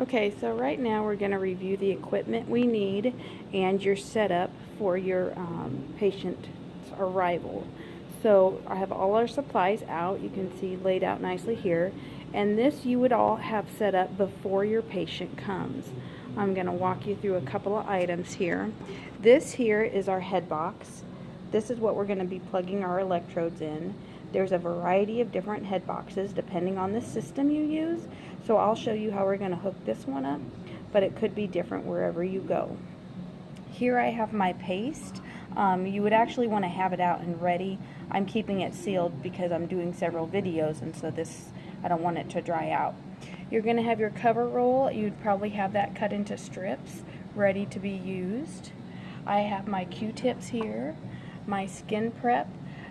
Okay, so right now we're going to review the equipment we need and your setup for your patient's arrival. So I have all our supplies out, you can see laid out nicely here, and this you would all have set up before your patient comes. I'm going to walk you through a couple of items here. This here is our head box. This is what we're going to be plugging our electrodes in. There's a variety of different head boxes depending on the system you use. So I'll show you how we're going to hook this one up, but it could be different wherever you go. Here I have my paste. You would actually want to have it out and ready. I'm keeping it sealed because I'm doing several videos, and so I don't want it to dry out. You're going to have your cover roll. You'd probably have that cut into strips ready to be used. I have my Q-tips here, my skin prep.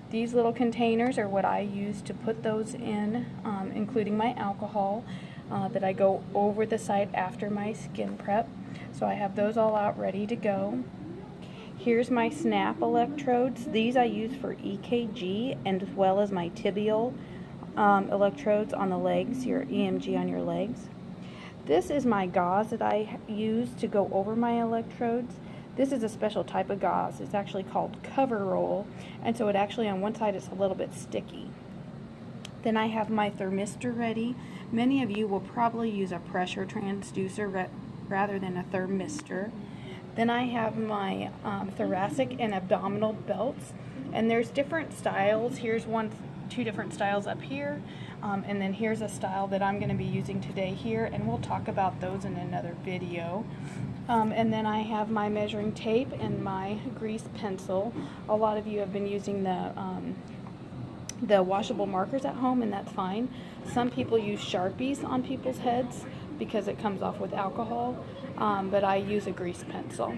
These little containers are what I use to put those in, including my alcohol that I go over the site after my skin prep. So I have those all out ready to go. Here's my snap electrodes. These I use for EKG and as well as my tibial electrodes on the legs, your EMG on your legs. This is my gauze that I use to go over my electrodes. This is a special type of gauze. It's actually called cover roll, and so it actually on one side it's a little bit sticky. Then I have my thermistor ready. Many of you will probably use a pressure transducer rather than a thermistor. Then I have my thoracic and abdominal belts, and there's different styles. Here's two different styles up here, and then here's a style that I'm going to be using today here, and we'll talk about those in another video. And then I have my measuring tape and my grease pencil. A lot of you have been using the washable markers at home, and that's fine. Some people use Sharpies on people's heads because it comes off with alcohol, but I use a grease pencil.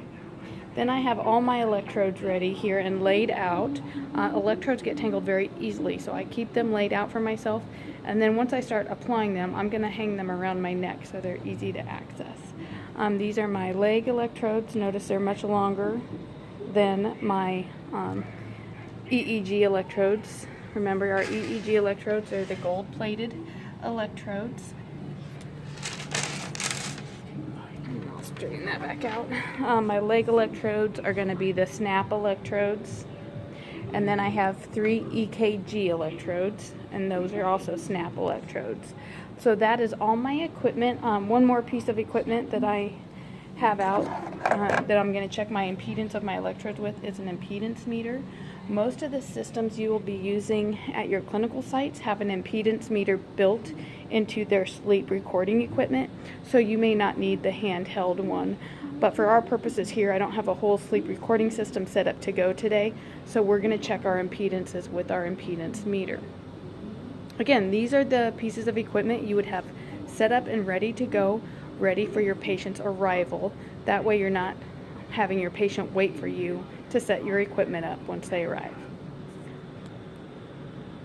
Then I have all my electrodes ready here and laid out. Electrodes get tangled very easily, so I keep them laid out for myself, and then once I start applying them, I'm going to hang them around my neck so they're easy to access. These are my leg electrodes. Notice they're much longer than my EEG electrodes. Remember, our EEG electrodes are the gold-plated electrodes. I'll straighten that back out. My leg electrodes are going to be the snap electrodes. And then I have 3 EKG electrodes, and those are also snap electrodes. So that is all my equipment. One more piece of equipment that I have out that I'm going to check my impedance of my electrodes with is an impedance meter. Most of the systems you will be using at your clinical sites have an impedance meter built into their sleep recording equipment, so you may not need the handheld one. But for our purposes here, I don't have a whole sleep recording system set up to go today, so we're going to check our impedances with our impedance meter. Again, these are the pieces of equipment you would have set up and ready to go, ready for your patient's arrival. That way you're not having your patient wait for you to set your equipment up once they arrive.